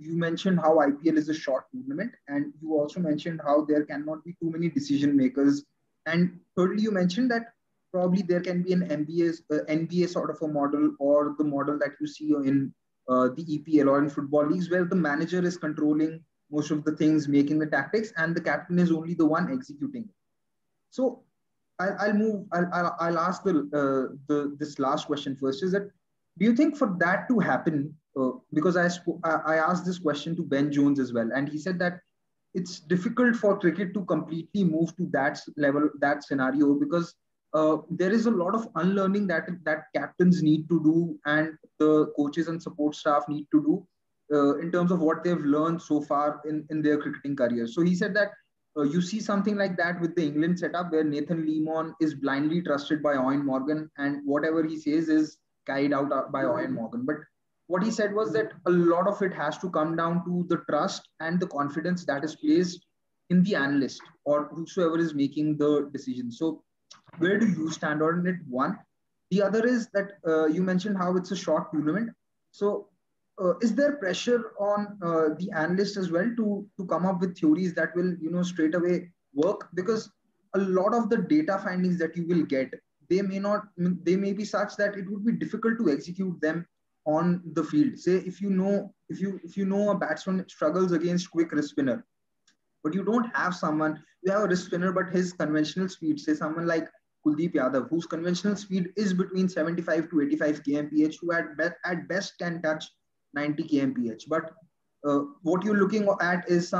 you mentioned how IPL is a short tournament, and you also mentioned how there cannot be too many decision makers. And thirdly, you mentioned that probably there can be an NBA sort of a model, or the model that you see in the EPL or in football leagues, where the manager is controlling most of the things, making the tactics, and the captain is only the one executing it. So I'll move. I'll ask the this last question first. Is that, do you think for that to happen? Because I asked this question to Ben Jones as well, and he said that it's difficult for cricket to completely move to that level, that scenario, because there is a lot of unlearning that captains need to do, and the coaches and support staff need to do in terms of what they've learned so far in their cricketing careers. So he said that you see something like that with the England setup, where Nathan Lemon is blindly trusted by Eoin Morgan, and whatever he says is carried out by Eoin Morgan. But what he said was that a lot of it has to come down to the trust and the confidence that is placed in the analyst or whosoever is making the decision. So where do you stand on it? One. The other is that you mentioned how it's a short tournament. So is there pressure on the analyst as well to come up with theories that will, straight away work? Because a lot of the data findings that you will get, they may be such that it would be difficult to execute them on the field. Say if you know a batsman struggles against quick wrist spinner, but you don't have someone, you have a wrist spinner, but his conventional speed, say someone like Kuldeep Yadav, whose conventional speed is between 75 to 85 kmph, who at best can touch 90 kmph. But what you're looking at is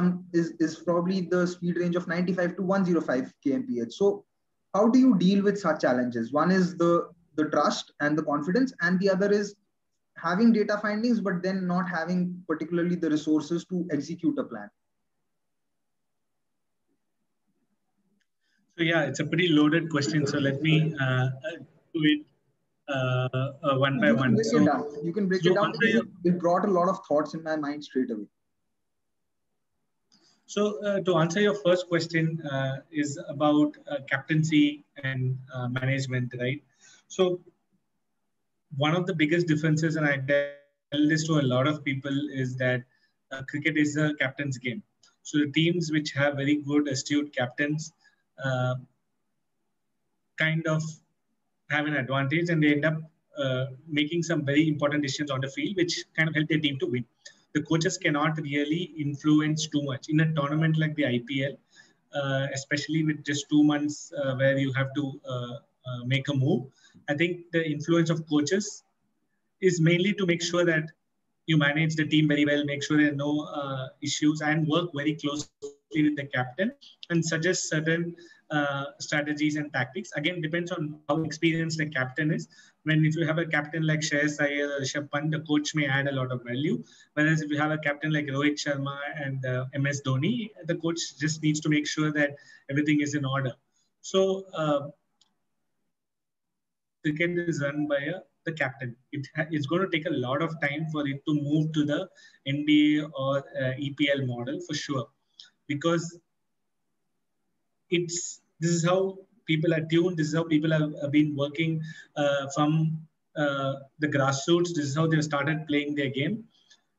probably the speed range of 95 to 105 kmph. So how do you deal with such challenges? One is the trust and the confidence, and the other is having data findings, but then not having particularly the resources to execute a plan. So yeah, it's a pretty loaded question. So let me do it one by one. You can break it down. It brought a lot of thoughts in my mind straight away. So to answer your first question is about captaincy and management, right? So one of the biggest differences, and I tell this to a lot of people, is that cricket is a captain's game. So the teams which have very good, astute captains kind of have an advantage, and they end up making some very important decisions on the field, which kind of help their team to win. The coaches cannot really influence too much in a tournament like the IPL, especially with just 2 months where you have to make a move. I think the influence of coaches is mainly to make sure that you manage the team very well, make sure there are no issues, and work very closely with the captain and suggest certain strategies and tactics. Again, depends on how experienced the captain is. If you have a captain like Shreyas Iyer or Rishabh Pant, the coach may add a lot of value. Whereas if you have a captain like Rohit Sharma and MS Dhoni, the coach just needs to make sure that everything is in order. So cricket is run by the captain. It's going to take a lot of time for it to move to the NBA or EPL model for sure, because this is how people are tuned. This is how people have been working from the grassroots. This is how they've started playing their game.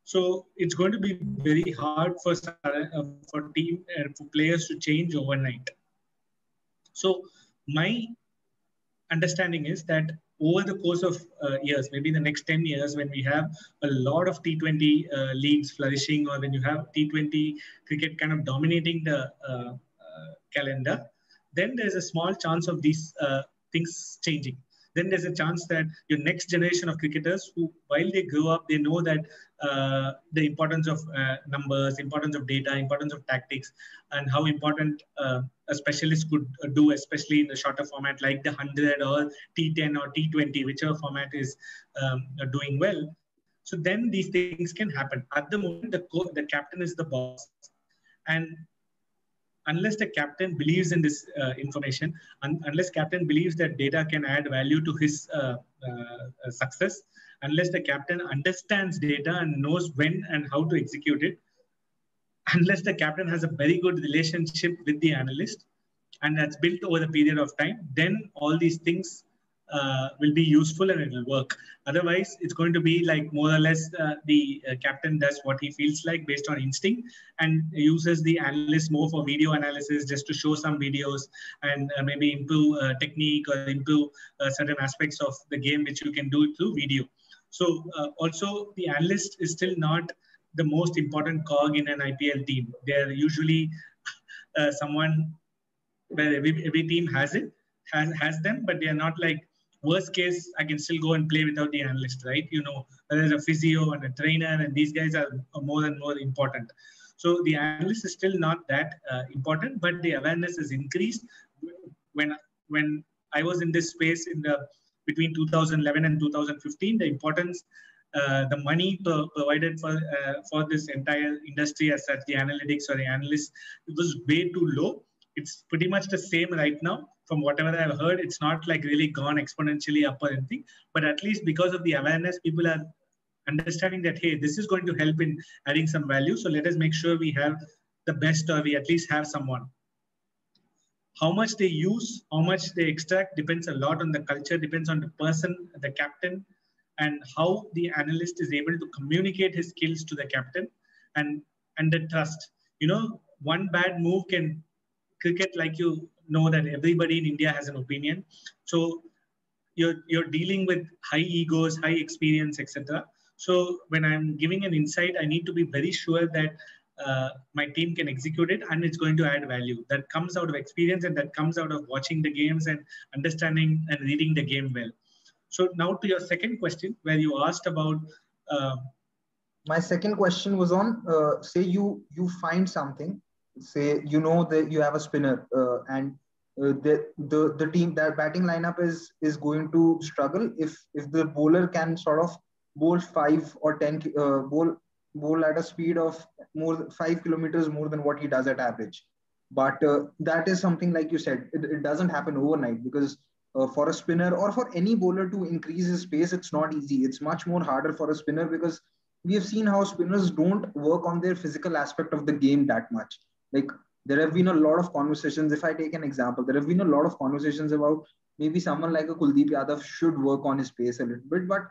So it's going to be very hard for players to change overnight. So my understanding is that over the course of years, maybe the next 10 years, when we have a lot of T20 leagues flourishing, or when you have T20 cricket kind of dominating the calendar, then there's a small chance of these things changing. Then there's a chance that your next generation of cricketers, who, while they grow up, they know that the importance of numbers, importance of data, importance of tactics, and how important a specialist could do, especially in the shorter format like the 100 or T10 or T20, whichever format is doing well. So then these things can happen. At the moment, the captain is the boss. And unless the captain believes in this information, unless captain believes that data can add value to his success, unless the captain understands data and knows when and how to execute it, unless the captain has a very good relationship with the analyst, and that's built over the period of time, then all these things will be useful and it will work. Otherwise, it's going to be like more or less the captain does what he feels like based on instinct and uses the analyst more for video analysis just to show some videos and maybe improve technique or improve certain aspects of the game which you can do through video. So also the analyst is still not the most important cog in an IPL team. They're usually someone where every team has has them, but they are not like worst case. I can still go and play without the analyst, right? You know, there's a physio and a trainer, and these guys are more and more important. So the analyst is still not that important, but the awareness has increased when I was in this space in the between 2011 and 2015. The importance, the money provided for this entire industry as such, the analytics or the analysts, it was way too low. It's pretty much the same right now. From whatever I've heard, it's not like really gone exponentially up or anything, but at least because of the awareness, people are understanding that, hey, this is going to help in adding some value. So let us make sure we have the best, or we at least have someone. How much they use, how much they extract depends a lot on the culture, depends on the person, the captain, and how the analyst is able to communicate his skills to the captain and the trust. You know, one bad move can cricket, like you know that everybody in India has an opinion. So you're dealing with high egos, high experience, etc. So when I'm giving an insight, I need to be very sure that my team can execute it and it's going to add value. That comes out of experience and that comes out of watching the games and understanding and reading the game well. So now to your second question, where you asked about. My second question was on, say you find something, say you know that you have a spinner and the team, that batting lineup is going to struggle if the bowler can sort of bowl 5 or 10 bowl at a speed of more 5 kilometers more than what he does at average. But that is something, like you said, it doesn't happen overnight, because for a spinner or for any bowler to increase his pace, it's not easy. It's much more harder for a spinner, because we have seen how spinners don't work on their physical aspect of the game that much. Like, there have been a lot of conversations. If I take an example, there have been a lot of conversations about maybe someone like a Kuldeep Yadav should work on his pace a little bit. But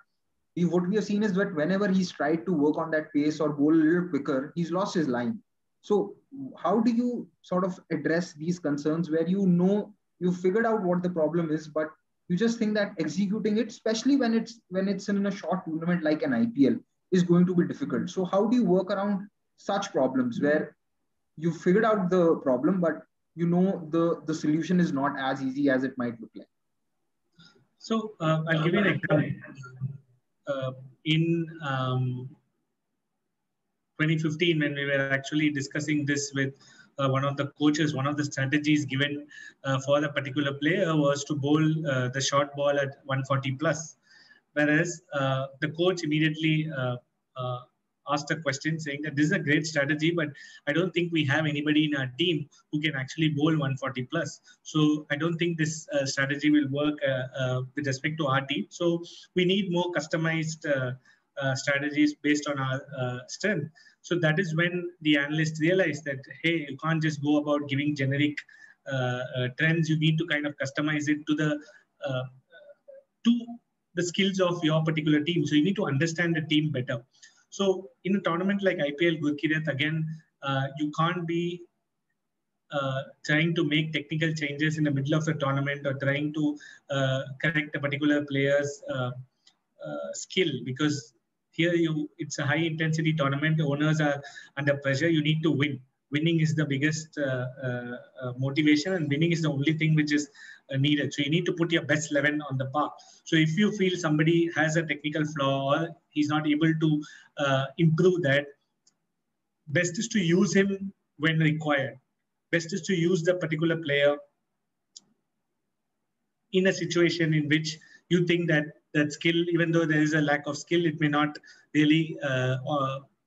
what we have seen is that whenever he's tried to work on that pace or bowl a little quicker, he's lost his line. So how do you sort of address these concerns where you've figured out what the problem is, but you just think that executing it, especially when it's in a short tournament like an IPL, is going to be difficult? So how do you work around such problems where you figured out the problem, but you know the solution is not as easy as it might look like? So I'll give you an example. In 2015, when we were actually discussing this with one of the coaches, one of the strategies given for the particular player was to bowl the short ball at 140 plus. Whereas the coach immediately asked a question saying that this is a great strategy, but I don't think we have anybody in our team who can actually bowl 140 plus. So I don't think this strategy will work with respect to our team. So we need more customized strategies based on our strength. So that is when the analyst realized that, hey, you can't just go about giving generic trends. You need to kind of customize it to the skills of your particular team. So you need to understand the team better. So in a tournament like IPL, Gurkirat, again, you can't be trying to make technical changes in the middle of the tournament or trying to correct a particular player's skill, because here it's a high intensity tournament. The owners are under pressure. You need to win. Winning is the biggest motivation, and winning is the only thing which is needed. So you need to put your best 11 on the park. So if you feel somebody has a technical flaw or he's not able to improve that, best is to use him when required. Best is to use the particular player in a situation in which you think that skill, even though there is a lack of skill, it may not really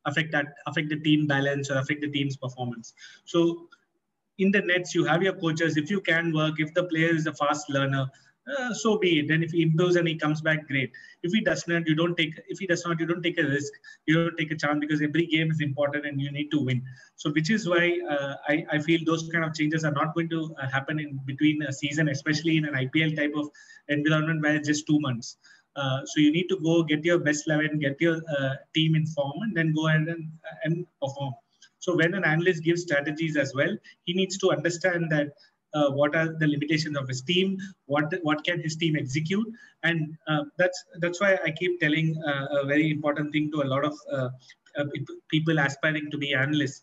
affect the team balance or affect the team's performance. So in the nets, you have your coaches. If you can work, if the player is a fast learner, so be it. And if he improves and he comes back, great. If he does not, you don't take. If he does not, you don't take a risk. You don't take a chance because every game is important and you need to win. So, which is why I feel those kind of changes are not going to happen in between a season, especially in an IPL type of environment where it's just 2 months. So you need to go get your best 11, get your team in form, and then go ahead and perform. So when an analyst gives strategies as well, he needs to understand that what are the limitations of his team, what can his team execute, and that's why I keep telling a very important thing to a lot of people aspiring to be analysts.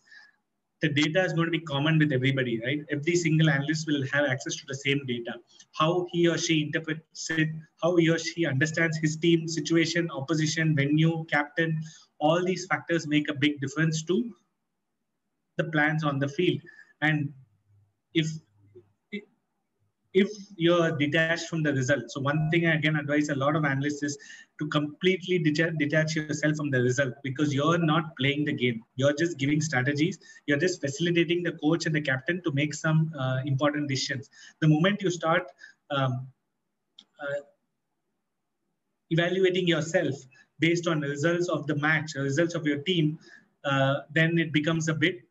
The data is going to be common with everybody, right? Every single analyst will have access to the same data. How he or she interprets it, how he or she understands his team situation, opposition, venue, captain, all these factors make a big difference to the plans on the field. And if if you're detached from the result. So one thing I again advise a lot of analysts is to completely detach yourself from the result, because you're not playing the game. You're just giving strategies. You're just facilitating the coach and the captain to make some important decisions. The moment you start uh, evaluating yourself based on the results of the match, the results of your team, then it becomes a bit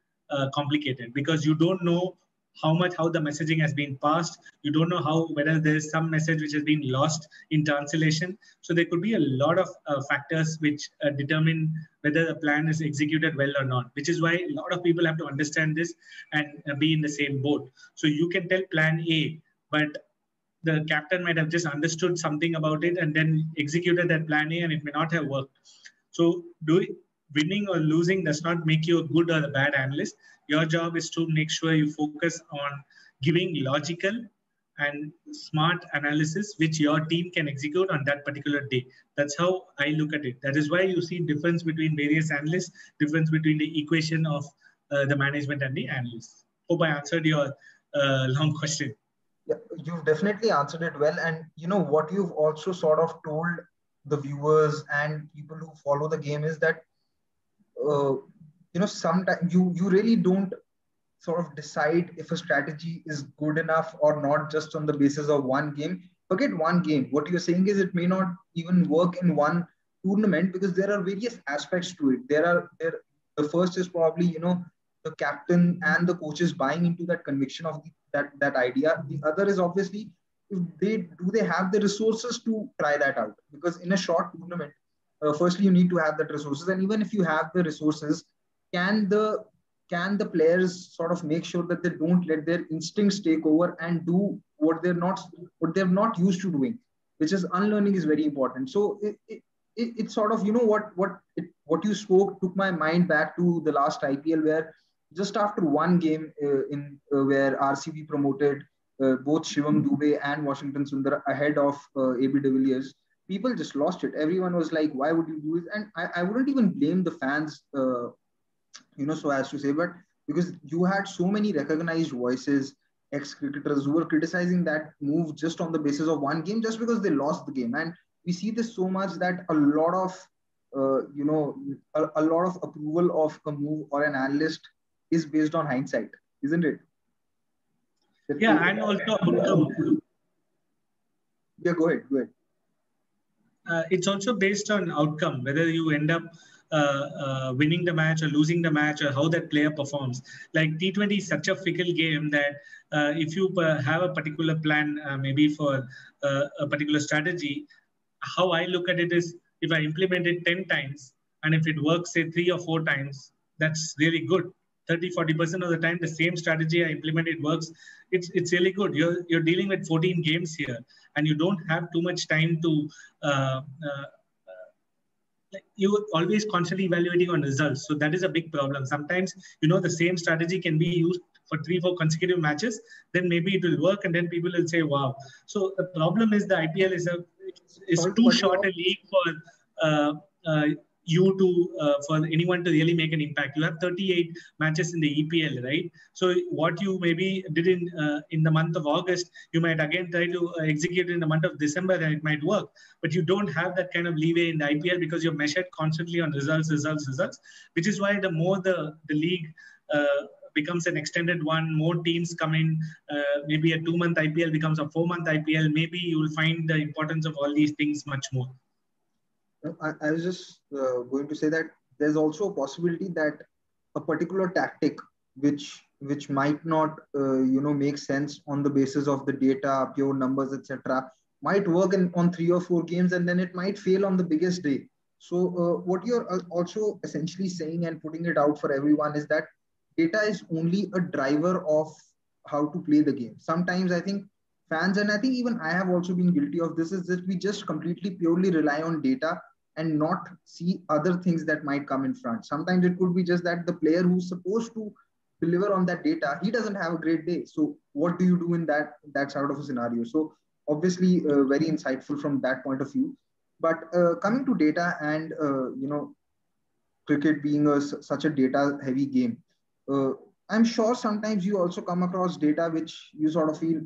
complicated, because you don't know how the messaging has been passed. You don't know whether there is some message which has been lost in translation. So there could be a lot of factors which determine whether the plan is executed well or not, which is why a lot of people have to understand this and be in the same boat. So you can tell plan A, but the captain might have just understood something about it and then executed that plan A, and it may not have worked. So winning or losing does not make you a good or a bad analyst. Your job is to make sure you focus on giving logical and smart analysis which your team can execute on that particular day. That's how I look at it. That is why you see difference between various analysts, difference between the equation of the management and the analysts. Hope I answered your long question. Yeah, you've definitely answered it well. And you know what you've also sort of told the viewers and people who follow the game is that sometimes you really don't sort of decide if a strategy is good enough or not just on the basis of one game. Forget one game. What you're saying is it may not even work in one tournament because there are various aspects to it. The first is probably the captain and the coaches buying into that conviction of that idea. The other is obviously if they have the resources to try that out, because in a short tournament, firstly you need to have that resources, and even if you have the resources, can the players sort of make sure that they don't let their instincts take over and do what they're not used to doing, which is unlearning is very important. So it's sort of what you spoke took my mind back to the last IPL, where just after one game where RCB promoted both Shivam Dube and Washington Sundar ahead of AB de Villiers, people just lost it. Everyone was like, why would you do it? And I wouldn't even blame the fans, so as to say, but because you had so many recognized voices, ex-cricketers who were criticizing that move just on the basis of one game, just because they lost the game. And we see this so much that a lot of, a lot of approval of a move or an analyst is based on hindsight, isn't it? Yeah, and also outcome. Yeah, go ahead. It's also based on outcome, whether you end up winning the match or losing the match, or how that player performs. Like T20 is such a fickle game that if you have a particular plan, maybe for a particular strategy, how I look at it is if I implement it 10 times and if it works, say 3 or 4 times, that's really good. 30-40% of the time, the same strategy I implement, it works. It's really good. You're dealing with 14 games here, and you don't have too much time to you're always constantly evaluating on results. So that is a big problem. Sometimes, the same strategy can be used for 3-4 consecutive matches, then maybe it will work and then people will say, wow. So the problem is the IPL is too short a league for for anyone to really make an impact. You have 38 matches in the EPL, right? So what you maybe did in the month of August, you might again try to execute in the month of December, and it might work. But you don't have that kind of leeway in the IPL because you're measured constantly on results, which is why the more the league becomes an extended one, more teams come in, maybe a 2-month IPL becomes a 4-month IPL, maybe you will find the importance of all these things much more. I was just going to say that there's also a possibility that a particular tactic which might not make sense on the basis of the data, pure numbers, etc., might work on 3 or 4 games, and then it might fail on the biggest day. So what you're also essentially saying and putting it out for everyone is that data is only a driver of how to play the game. Sometimes I think fans, and I think even I have also been guilty of this, is that we just completely purely rely on data and not see other things that might come in front. Sometimes it could be just that the player who's supposed to deliver on that data, he doesn't have a great day. So what do you do in that sort of a scenario? So obviously very insightful from that point of view. But coming to data and cricket being such a data heavy game, uh, I'm sure sometimes you also come across data which you sort of feel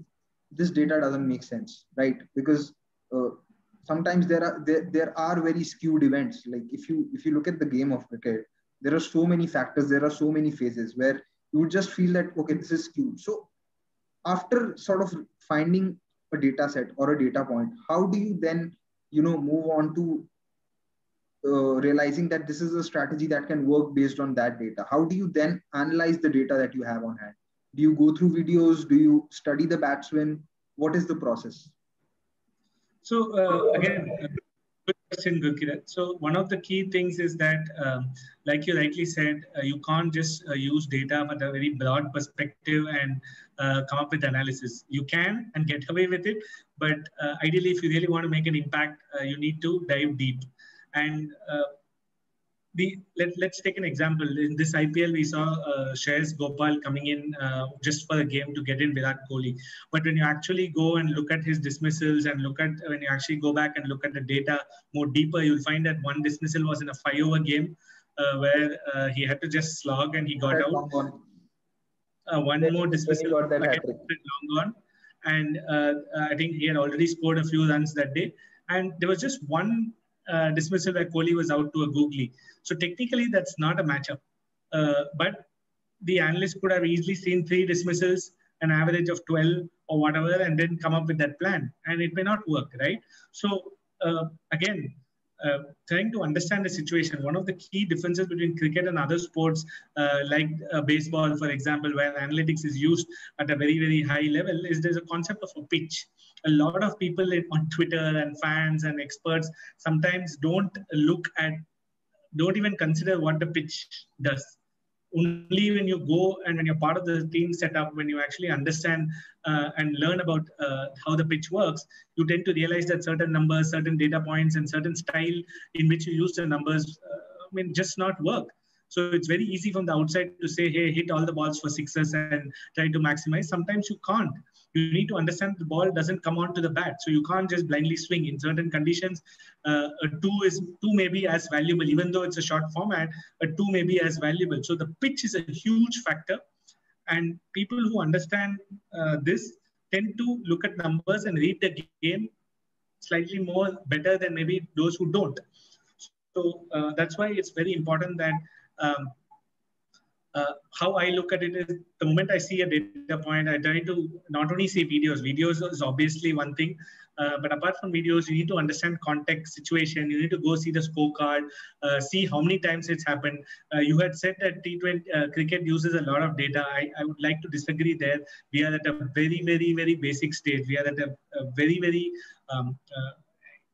this data doesn't make sense, right? Because uh, sometimes there are very skewed events. Like if you look at the game of cricket, there are so many factors, there are so many phases where you would just feel that okay, this is skewed. So after sort of finding a data set or a data point, how do you then move on to realizing that this is a strategy that can work based on that data? How do you then analyze the data that you have on hand? Do you go through videos? Do you study the batsman? What is the process? So again, good question, Gurkirat. So one of the key things is that, like you rightly said, you can't just use data from a very broad perspective and come up with analysis. You can and get away with it, but ideally, if you really want to make an impact, you need to dive deep. And let's take an example. In this IPL, we saw Shreyas Gopal coming in just for the game to get in Virat Kohli. But when you actually go and look at his dismissals and when you actually go back and look at the data more deeper, you'll find that one dismissal was in a 5-over game where he had to just slog and he got out. One more dismissal got that long gone. And I think he had already scored a few runs that day. And there was just one dismissal where Kohli was out to a googly. So technically, that's not a matchup. But the analyst could have easily seen 3 dismissals, an average of 12 or whatever, and then come up with that plan. And it may not work, right? So again, trying to understand the situation. One of the key differences between cricket and other sports, like baseball, for example, where analytics is used at a very, very high level, is there's a concept of a pitch. A lot of people on Twitter and fans and experts sometimes don't even consider what the pitch does. Only when you go and when you're part of the team setup, when you actually understand and learn about how the pitch works, you tend to realize that certain numbers, certain data points, and certain style in which you use the numbers, just not work. So it's very easy from the outside to say, hey, hit all the balls for sixes and try to maximize. Sometimes you can't. You need to understand the ball doesn't come onto the bat. So you can't just blindly swing. In certain conditions, a two may be as valuable, even though it's a short format, a 2 may be as valuable. So the pitch is a huge factor. And people who understand this tend to look at numbers and read the game slightly more better than maybe those who don't. So that's why it's very important that how I look at it is the moment I see a data point, I try to not only see videos. Videos is obviously one thing, but apart from videos, you need to understand context, situation. You need to go see the scorecard, see how many times it's happened. You had said that T20 cricket uses a lot of data. I would like to disagree there. We are at a very, very, very basic stage. We are at a very, very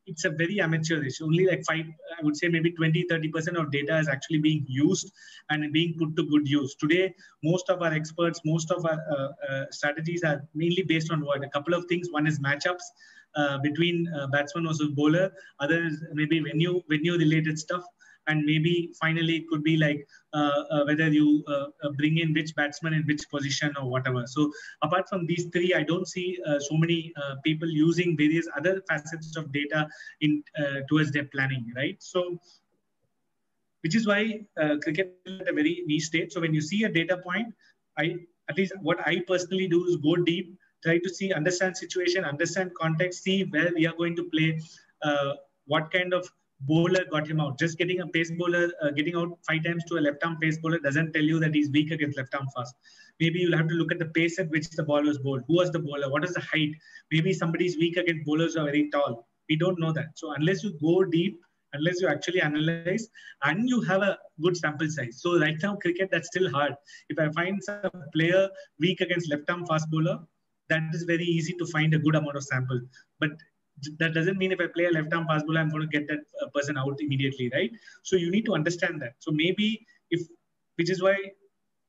it's a very amateurish. Only like I would say maybe 20-30% of data is actually being used and being put to good use. Today, most of our experts, most of our strategies are mainly based on what? A couple of things. One is matchups between batsman versus bowler. Other is maybe venue related stuff. And maybe finally it could be like whether you bring in which batsman in which position or whatever. So apart from these 3, I don't see so many people using various other facets of data in towards their planning, right? So which is why cricket is at a very niche state. So when you see a data point, at least what I personally do is go deep, try to understand situation, understand context, see where we are going to play, what kind of bowler got him out. Just getting a pace bowler, getting out 5 times to a left-arm pace bowler doesn't tell you that he's weak against left-arm fast. Maybe you'll have to look at the pace at which the ball was bowled. Who was the bowler? What is the height? Maybe somebody's weak against bowlers who are very tall. We don't know that. So unless you go deep, unless you actually analyze and you have a good sample size. So right now, cricket, that's still hard. If I find some player weak against left-arm fast bowler, that is very easy to find a good amount of sample. But that doesn't mean if I play a left-arm fast bowler, I'm going to get that person out immediately, right? So you need to understand that. So maybe if, which is why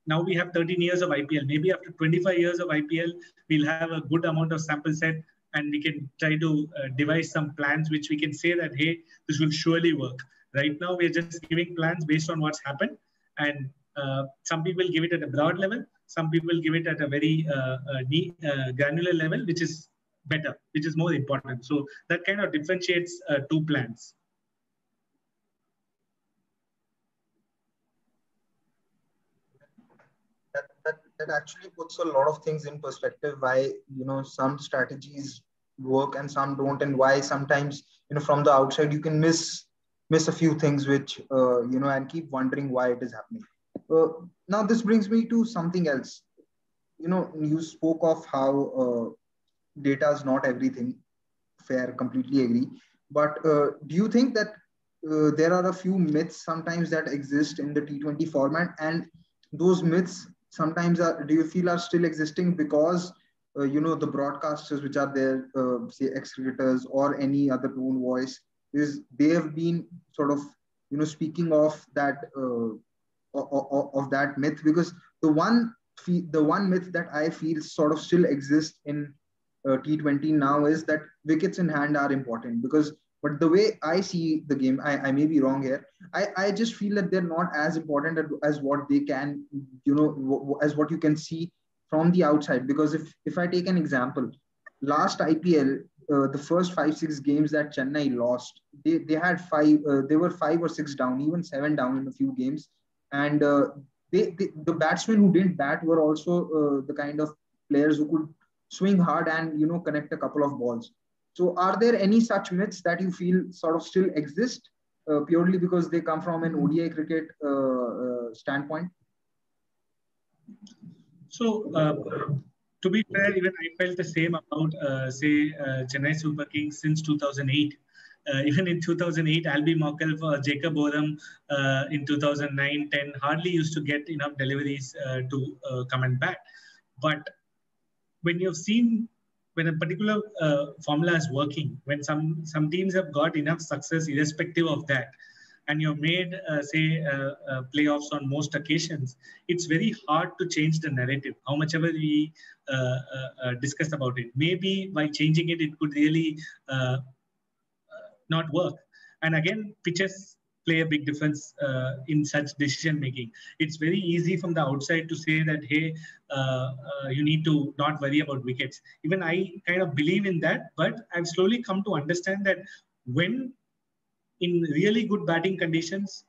now we have 13 years of IPL. Maybe after 25 years of IPL, we'll have a good amount of sample set and we can try to devise some plans which we can say that, hey, this will surely work. Right now, we're just giving plans based on what's happened. And some people give it at a broad level. Some people give it at a very granular level, which is better, which is more important. So that kind of differentiates two plans. That actually puts a lot of things in perspective, why some strategies work and some don't, and why sometimes from the outside you can miss a few things which and keep wondering why it is happening. Now this brings me to something else. You spoke of how data is not everything. Fair, completely agree. But do you think that there are a few myths sometimes that exist in the T20 format, and those myths sometimes do you feel are still existing because the broadcasters which are there, say ex-cricketers or any other tone voice, is they have been sort of speaking of that of that myth? Because the one myth that I feel sort of still exists in T20 now is that wickets in hand are important. Because but the way I see the game, I may be wrong here. I just feel that they're not as important as what they can, as what you can see from the outside. Because if I take an example, last IPL, the first 5-6 games that Chennai lost, they had they were 5 or 6 down, even 7 down in a few games. And the batsmen who didn't bat were also the kind of players who could swing hard and connect a couple of balls. So are there any such myths that you feel sort of still exist purely because they come from an ODI cricket standpoint? So to be fair, even I felt the same about, say, Chennai Super Kings since 2008. Even in 2008, Albie Mockelf, Jacob Oram in 2009-10 hardly used to get enough deliveries to come and bat. But when you've seen when a particular formula is working, when some teams have got enough success irrespective of that, and you've made, say, playoffs on most occasions, it's very hard to change the narrative, how much ever we discuss about it. Maybe by changing it, it could really not work. And again, pitches play a big difference in such decision making. It's very easy from the outside to say that, hey, you need to not worry about wickets. Even I kind of believe in that, but I've slowly come to understand that when in really good batting conditions,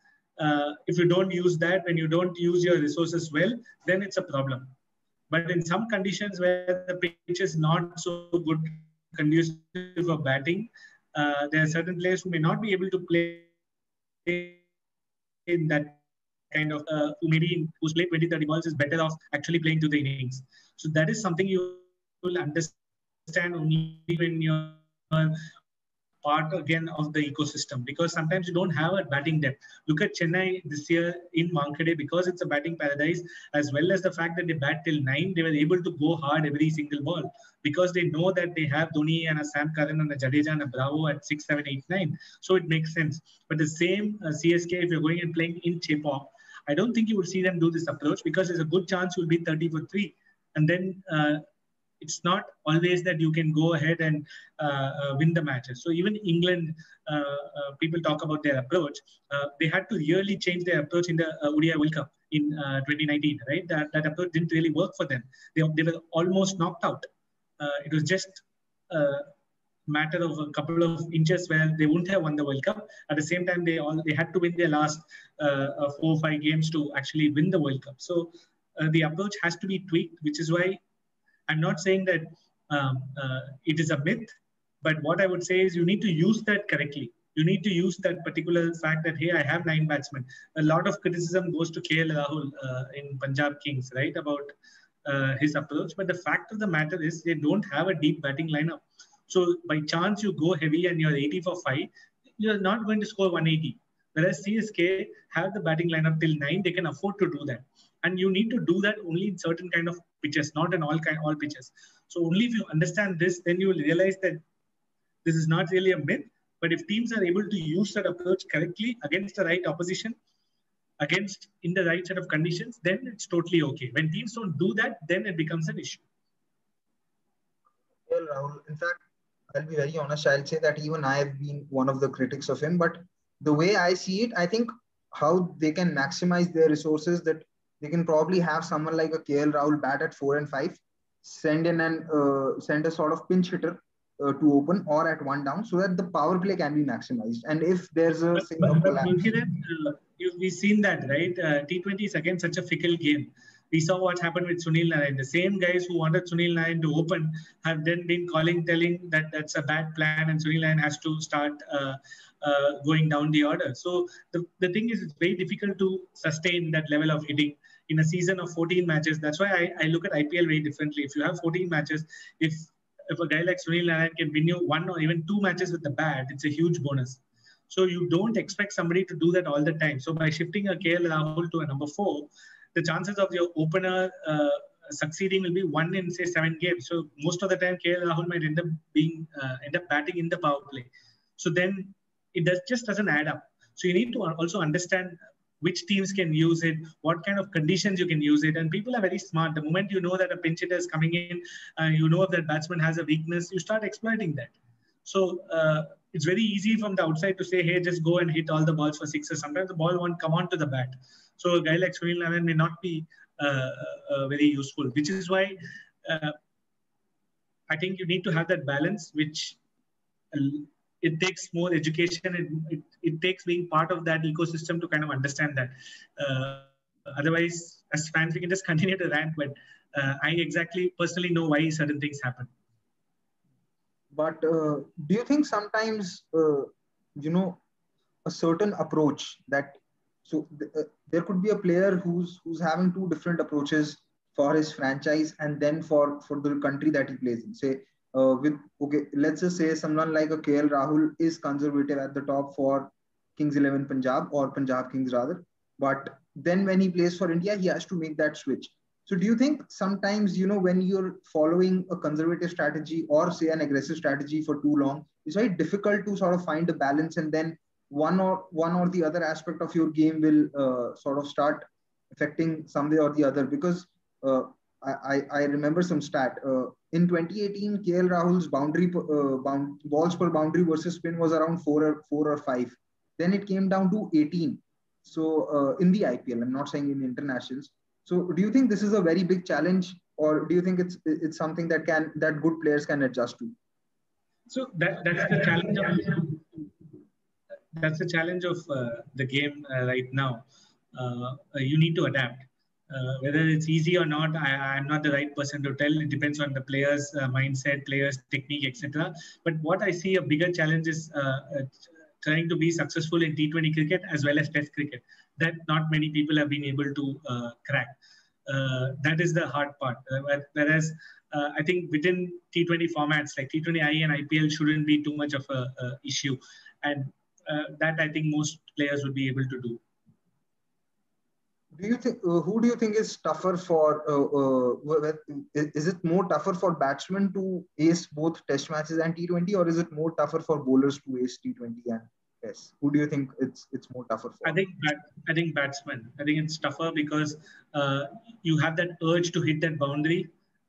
if you don't use that, when you don't use your resources well, then it's a problem. But in some conditions where the pitch is not so good, conducive for batting, there are certain players who may not be able to play in that kind of, who's played 20-30 balls is better off actually playing to the innings. So that is something you will understand only when you're part again of the ecosystem, because sometimes you don't have a batting depth. Look at Chennai this year in Wankhede, because it's a batting paradise, as well as the fact that they bat till 9, they were able to go hard every single ball because they know that they have Dhoni and a Sam Curran and a Jadeja and a Bravo at 6, 7, 8, 9. So it makes sense. But the same CSK, if you're going and playing in Chepauk, I don't think you would see them do this approach, because there's a good chance you'll be 30 for 3. And then it's not always that you can go ahead and win the matches. So even England, people talk about their approach. They had to really change their approach in the ODI World Cup in 2019, right? That approach didn't really work for them. They were almost knocked out. It was just a matter of a couple of inches where they wouldn't have won the World Cup. At the same time, they had to win their last 4 or 5 games to actually win the World Cup. So the approach has to be tweaked, which is why I'm not saying that it is a myth, but what I would say is you need to use that correctly. You need to use that particular fact that, hey, I have 9 batsmen. A lot of criticism goes to KL Rahul in Punjab Kings, right, about his approach. But the fact of the matter is they don't have a deep batting lineup. So by chance you go heavy and you're 80 for 5, you're not going to score 180. Whereas CSK have the batting lineup till 9, they can afford to do that. And you need to do that only in certain kind of pitches, not in all pitches. So only if you understand this, then you will realize that this is not really a myth. But if teams are able to use that approach correctly against the right opposition, against in the right set of conditions, then it's totally okay. When teams don't do that, then it becomes an issue. Well, Rahul, in fact, I'll be very honest. I'll say that even I have been one of the critics of him. But the way I see it, I think how they can maximize their resources, that they can probably have someone like a KL Rahul bat at 4 and 5, send in and send a sort of pinch hitter to open or at 1 down, so that the power play can be maximized. And if there's a we've seen that, right? T20 is again such a fickle game. We saw what happened with Sunil Narine. The same guys who wanted Sunil Narine to open have then been telling that that's a bad plan and Sunil Narine has to start going down the order. So the thing is, it's very difficult to sustain that level of hitting in a season of 14 matches. That's why I look at IPL very differently. If you have 14 matches, if a guy like Sunil Narine can win you 1 or even 2 matches with the bat, it's a huge bonus. So you don't expect somebody to do that all the time. So by shifting a KL Rahul to a number 4, the chances of your opener succeeding will be 1 in, say, 7 games. So most of the time, KL Rahul might end up batting in the power play. So then it just doesn't add up. So you need to also understand which teams can use it, what kind of conditions you can use it. And people are very smart. The moment you know that a pinch hitter is coming in, you know if that batsman has a weakness, you start exploiting that. So it's very easy from the outside to say, hey, just go and hit all the balls for sixes. Sometimes the ball won't come onto the bat. So a guy like Sunil Narine may not be very useful, which is why I think you need to have that balance, which it takes more education. It takes being part of that ecosystem to kind of understand that. Otherwise, as fans, we can just continue to rant, but I exactly personally know why certain things happen. But do you think sometimes, a certain approach that, there could be a player who's having 2 different approaches for his franchise and then for the country that he plays in. Say, let's just say someone like a KL Rahul is conservative at the top for Kings 11 Punjab, or Punjab Kings rather. But then when he plays for India, he has to make that switch. So do you think sometimes, when you're following a conservative strategy or say an aggressive strategy for too long, it's very difficult to sort of find a balance, and then one or the other aspect of your game will sort of start affecting some way or the other? Because I remember some stat. In 2018, KL Rahul's balls per boundary versus spin was around 4 or 5. Then it came down to 18. So in the IPL, I'm not saying in internationals. So do you think this is a very big challenge, or do you think it's something that good players can adjust to? So that's the challenge of the game right now. You need to adapt. Whether it's easy or not, I'm not the right person to tell. It depends on the player's mindset, player's technique, etc. But what I see a bigger challenge is trying to be successful in T20 cricket as well as Test cricket. That not many people have been able to crack. That is the hard part. Whereas I think within T20 formats like T20I and IPL shouldn't be too much of a issue. And that I think most players would be able to do. Do you think who do you think is tougher for? Is it more tougher for batsmen to ace both Test matches and T20, or is it more tougher for bowlers to ace T20 and Test? Who do you think it's more tougher for? I think batsmen. I think it's tougher because you have that urge to hit that boundary.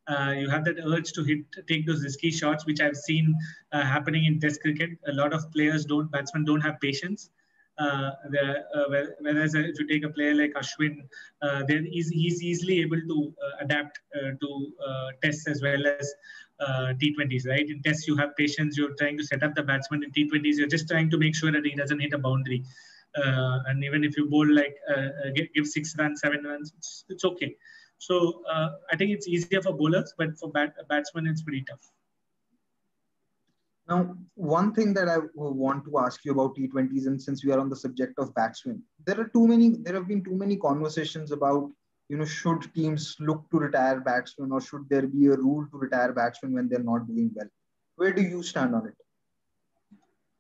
You have that urge to take those risky shots, which I've seen happening in Test cricket. A lot of batsmen don't have patience. Whereas if you take a player like Ashwin, then he's easily able to adapt to Tests as well as T20s, right? In Tests, you have patience. You're trying to set up the batsman. In T20s, you're just trying to make sure that he doesn't hit a boundary. And even if you bowl give 6 runs, 7 runs, it's okay. So I think it's easier for bowlers, but for batsmen, it's pretty tough. Now, one thing that I want to ask you about T20s, and since we are on the subject of batsmen, there have been too many conversations about, should teams look to retire batsmen or should there be a rule to retire batsmen when they're not doing well? Where do you stand on it?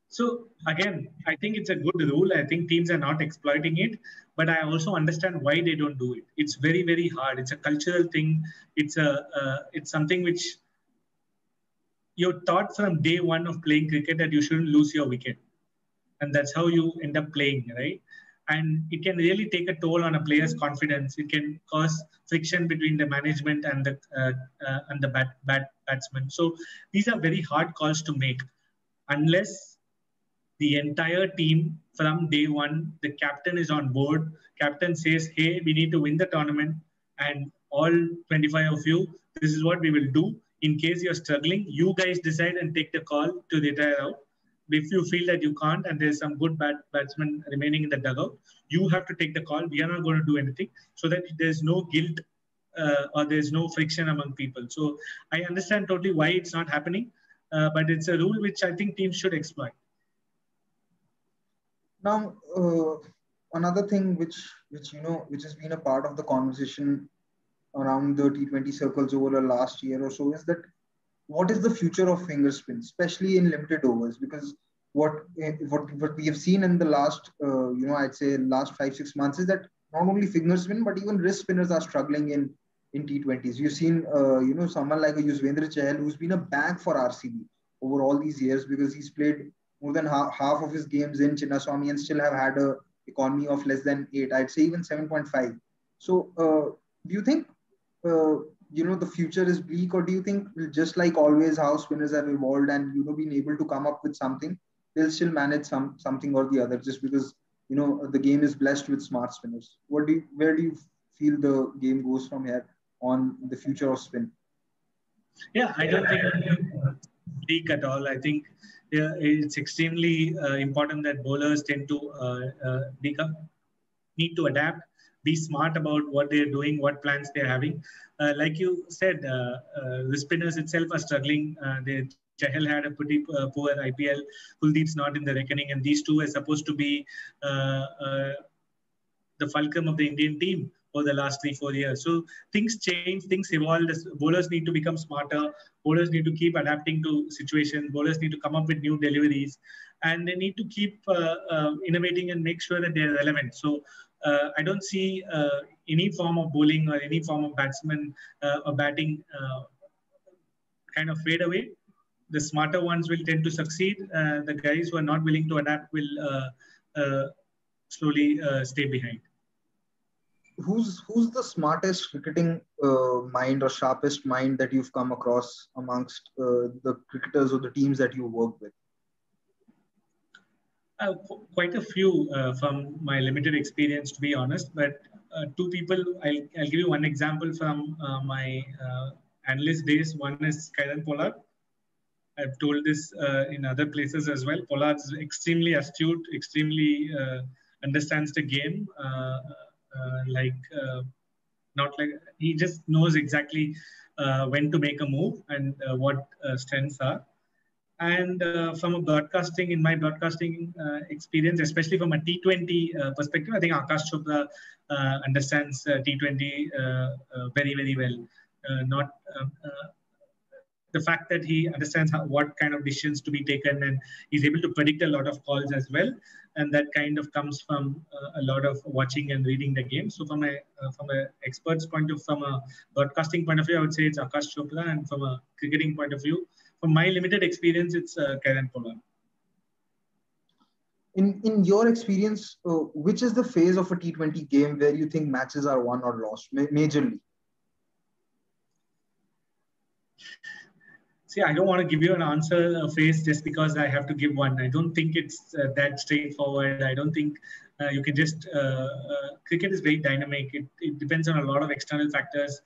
So again, I think it's a good rule. I think teams are not exploiting it, but I also understand why they don't do it. It's very, very hard. It's a cultural thing. It's something which you're taught from day one of playing cricket that you shouldn't lose your wicket, and that's how you end up playing, right? And it can really take a toll on a player's confidence. It can cause friction between the management and the batsman. So these are very hard calls to make, unless the entire team from day one, the captain is on board. Captain says, hey, we need to win the tournament, and all 25 of you, this is what we will do. In case you're struggling, you guys decide and take the call to retire out. If you feel that you can't and there's some good batsmen remaining in the dugout, you have to take the call. We are not going to do anything, so that there's no guilt or there's no friction among people. So I understand totally why it's not happening, but it's a rule which I think teams should exploit. Now, another thing which has been a part of the conversation around the T20 circles over the last year or so is that what is the future of finger spin, especially in limited overs? Because what we have seen in the last I'd say last 5-6 months is that not only finger spin but even wrist spinners are struggling in T20s. You've seen someone like a Yuzvendra Chahal who's been a bag for RCB over all these years because he's played more than half of his games in Chinnaswamy and still have had a economy of less than 8. I'd say even 7.5. So do you think the future is bleak, or do you think just like always how spinners have evolved and been able to come up with something, they'll still manage something or the other just because the game is blessed with smart spinners? Where do you feel the game goes from here on the future of spin? Yeah, I don't think bleak at all. I think it's extremely important that bowlers tend to need to adapt, be smart about what they're doing, what plans they're having. Like you said, the spinners itself are struggling. Chahal had a pretty poor IPL. Kuldeep's not in the reckoning, and these two are supposed to be the fulcrum of the Indian team for the last 3-4 years. So things change, things evolve. Bowlers need to become smarter. Bowlers need to keep adapting to situations. Bowlers need to come up with new deliveries, and they need to keep innovating and make sure that they're relevant. So I don't see any form of bowling or any form of batsman or batting kind of fade away. The smarter ones will tend to succeed. The guys who are not willing to adapt will slowly stay behind. Who's the smartest cricketing mind or sharpest mind that you've come across amongst the cricketers or the teams that you work with? Quite a few from my limited experience, to be honest. But two people, I'll give you one example from my analyst days. One is Kieron Pollard. I've told this in other places as well. Pollard's extremely astute, extremely understands the game. Not like he just knows exactly when to make a move and what strengths are. And from a broadcasting, in my broadcasting experience, especially from a T20 perspective, I think Akash Chopra understands T20 very, very well. The fact that he understands what kind of decisions to be taken, and he's able to predict a lot of calls as well. And that kind of comes from a lot of watching and reading the game. So from a expert's point of view, from a broadcasting point of view, I would say it's Akash Chopra, and from a cricketing point of view, from my limited experience, it's Kieron Pollard. In your experience, which is the phase of a T20 game where you think matches are won or lost majorly? See, I don't want to give you an answer phase just because I have to give one. I don't think it's that straightforward. I don't think you can just... cricket is very dynamic. It depends on a lot of external factors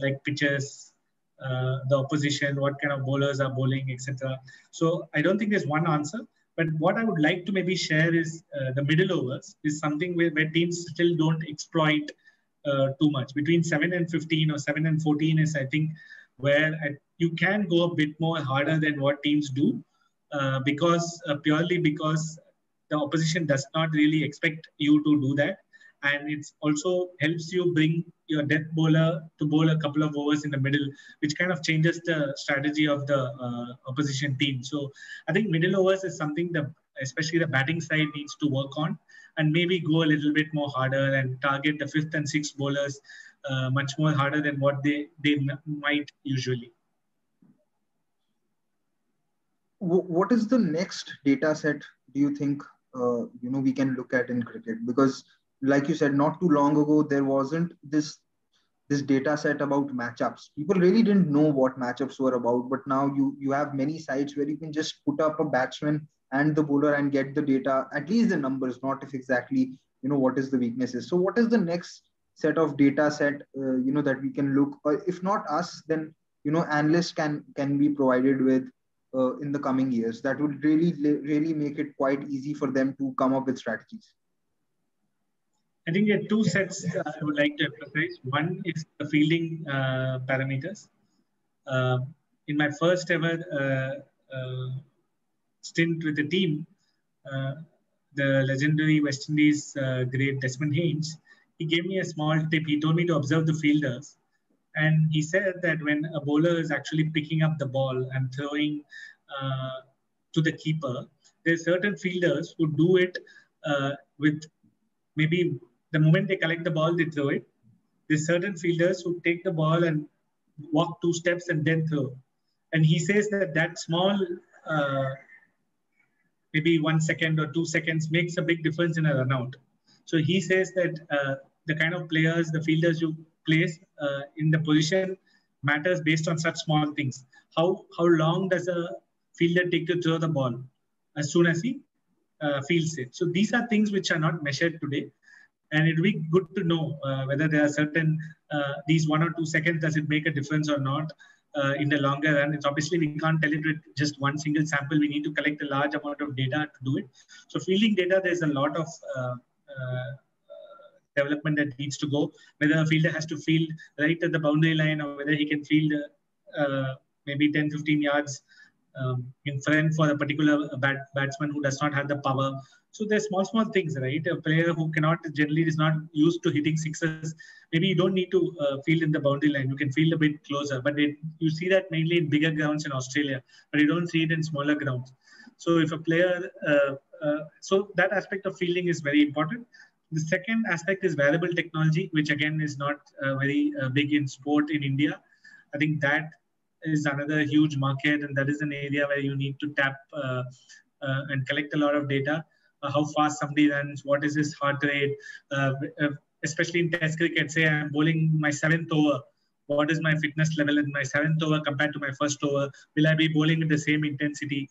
like pitches, the opposition, what kind of bowlers are bowling, etc. So I don't think there's one answer. But what I would like to maybe share is the middle overs is something where teams still don't exploit too much. Between 7 and 15 or 7 and 14 is, I think, where you can go a bit more harder than what teams do. because purely because the opposition does not really expect you to do that. And it also helps you bring your death bowler to bowl a couple of overs in the middle, which kind of changes the strategy of the opposition team. So I think middle overs is something that especially the batting side needs to work on, and maybe go a little bit more harder and target the fifth and sixth bowlers much more harder than what they might usually. What is the next data set do you think we can look at in cricket? Because like you said, not too long ago there wasn't this data set about matchups. People really didn't know what matchups were about, but now you have many sites where you can just put up a batsman and the bowler and get the data, at least the numbers, not if exactly what is the weaknesses. So what is the next set of data set that we can look, or if not us, then analysts can be provided with in the coming years, that would really make it quite easy for them to come up with strategies? I think there are two sets I would like to emphasize. One is the fielding parameters. In my first ever stint with the team, uh, the legendary West Indies great Desmond Haynes, he gave me a small tip. He told me to observe the fielders. And he said that when a bowler is actually picking up the ball and throwing to the keeper, there are certain fielders who do it with maybe the moment they collect the ball, they throw it. There's certain fielders who take the ball and walk 2 steps and then throw. And he says that that small, maybe 1 second or 2 seconds makes a big difference in a run out. So he says that the kind of players, the fielders you place in the position matters based on such small things. How long does a fielder take to throw the ball as soon as he fields it? So these are things which are not measured today. And it would be good to know whether there are certain, these 1 or 2 seconds, does it make a difference or not in the longer run? It's obviously, we can't tell it with just one single sample. We need to collect a large amount of data to do it. So fielding data, there's a lot of development that needs to go, whether a fielder has to field right at the boundary line or whether he can field maybe 10, 15 yards in front for a particular batsman who does not have the power. So there's small things, right? A player who generally is not used to hitting sixes, maybe you don't need to field in the boundary line. You can field a bit closer, but you see that mainly in bigger grounds in Australia, but you don't see it in smaller grounds. So if a player, so that aspect of fielding is very important. The second aspect is wearable technology, which again is not very big in sport in India. I think that is another huge market, and that is an area where you need to tap and collect a lot of data. How fast somebody runs, what is his heart rate, especially in Test cricket. Say I'm bowling my 7th over. What is my fitness level in my 7th over compared to my first over? Will I be bowling with the same intensity?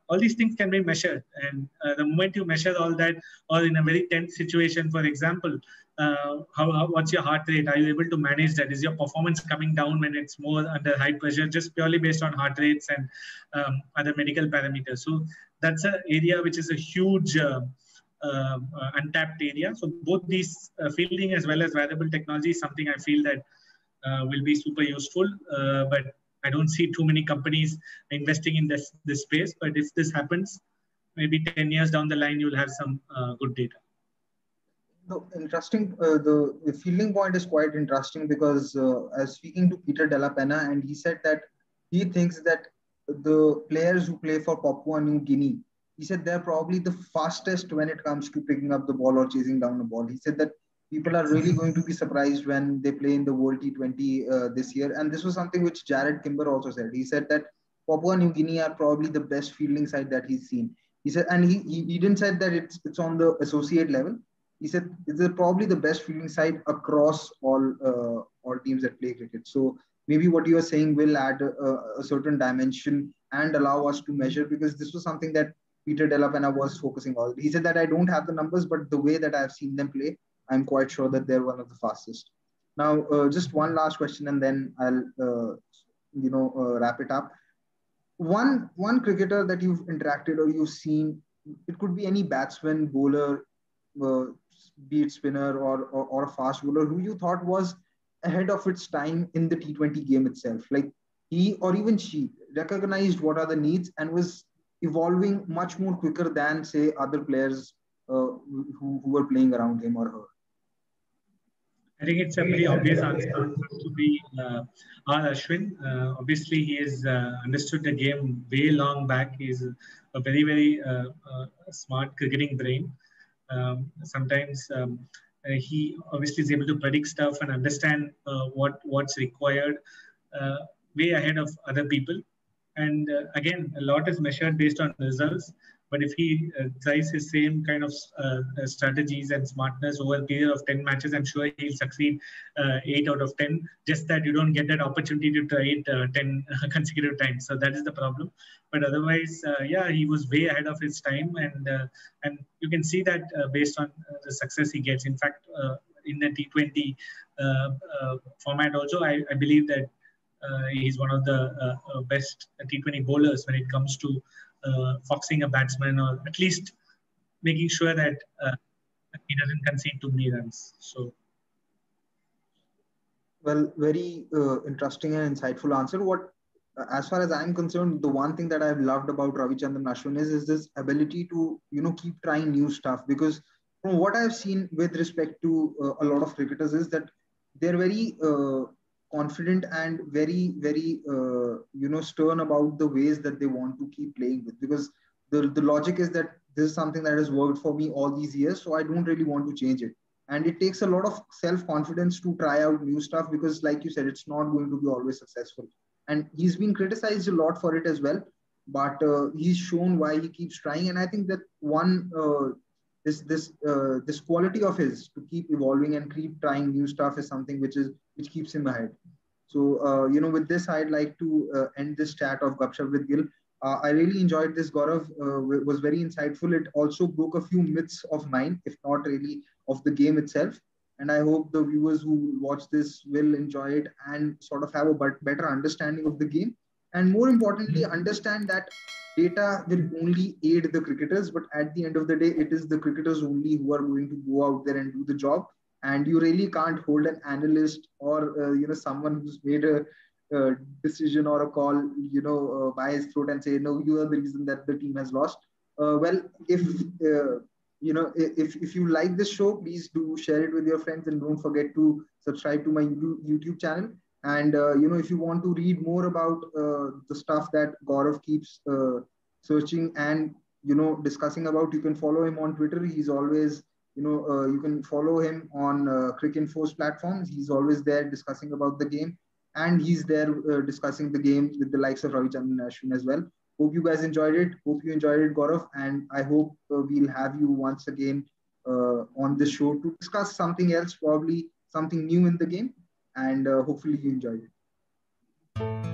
All these things can be measured. And the moment you measure all that, or in a very tense situation, for example, what's your heart rate? Are you able to manage that? Is your performance coming down when it's more under high pressure, just purely based on heart rates and other medical parameters? So that's an area which is a huge untapped area. So both these fielding as well as wearable technology is something I feel that will be super useful. But I don't see too many companies investing in this space. But if this happens, maybe 10 years down the line, you'll have some good data. No, interesting. The fielding point is quite interesting because I was speaking to Peter Della Penna, and he said that he thinks that the players who play for Papua New Guinea, he said they're probably the fastest when it comes to picking up the ball or chasing down the ball. He said that people are really going to be surprised when they play in the World T20 this year. And this was something which Jared Kimber also said. He said that Papua New Guinea are probably the best fielding side that he's seen. He said, and he didn't say that it's on the associate level. He said it's probably the best fielding side across all teams that play cricket. So maybe what you are saying will add a certain dimension and allow us to measure, because this was something that Peter Della Penna was focusing on. He said that I don't have the numbers, but the way that I've seen them play, I'm quite sure that they're one of the fastest. Now, just one last question, and then I'll wrap it up. One cricketer that you've interacted or you've seen, it could be any batsman, bowler, be it spinner or a fast bowler, who you thought was ahead of its time in the T20 game itself. Like he or even she recognized what are the needs and was evolving much more quicker than say other players who were playing around him or her? I think it's a pretty obvious answer to be R. Ashwin. Obviously, he has understood the game way long back. He's a very, very smart cricketing brain. Sometimes he obviously is able to predict stuff and understand what's required uh, way ahead of other people. And again, a lot is measured based on results. But if he tries his same kind of strategies and smartness over a period of 10 matches, I'm sure he'll succeed 8 out of 10. Just that you don't get that opportunity to try it 10 consecutive times. So that is the problem. But otherwise, yeah, he was way ahead of his time. And you can see that based on the success he gets. In fact, in the T20 format also, I believe that he's one of the best T20 bowlers when it comes to foxing a batsman, or at least making sure that he doesn't concede too many runs. So, well, very interesting and insightful answer. As far as I'm concerned, the one thing that I've loved about Ravichandran Ashwin is this ability to keep trying new stuff. Because from what I've seen with respect to a lot of cricketers is that they're very confident and very very stern about the ways that they want to keep playing with. Because the logic is that this is something that has worked for me all these years, so I don't really want to change it. And it takes a lot of self confidence to try out new stuff, because like you said, it's not going to be always successful. And he's been criticized a lot for it as well, but he's shown why he keeps trying. And I think that this quality of his to keep evolving and keep trying new stuff is something which keeps him ahead. So with this, I'd like to end this chat of Gupshup with Gil. I really enjoyed this, Gaurav. Was very insightful. It also broke a few myths of mine, if not really of the game itself. And I hope the viewers who watch this will enjoy it and sort of have a better understanding of the game. And more importantly, understand that data will only aid the cricketers, but at the end of the day, it is the cricketers only who are going to go out there and do the job. And you really can't hold an analyst or someone who's made a decision or a call, by his throat and say, no, you are the reason that the team has lost. Well, if you like this show, please do share it with your friends, and don't forget to subscribe to my YouTube channel. And if you want to read more about the stuff that Gaurav keeps searching and discussing about, you can follow him on Twitter. He's always you can follow him on Cricinfo's platforms. He's always there discussing about the game, and he's there discussing the game with the likes of Ravichandran Ashwin as well. Hope you guys enjoyed it. Hope you enjoyed it, Gaurav. And I hope we'll have you once again on this show to discuss something else, probably something new in the game. And hopefully you enjoyed it.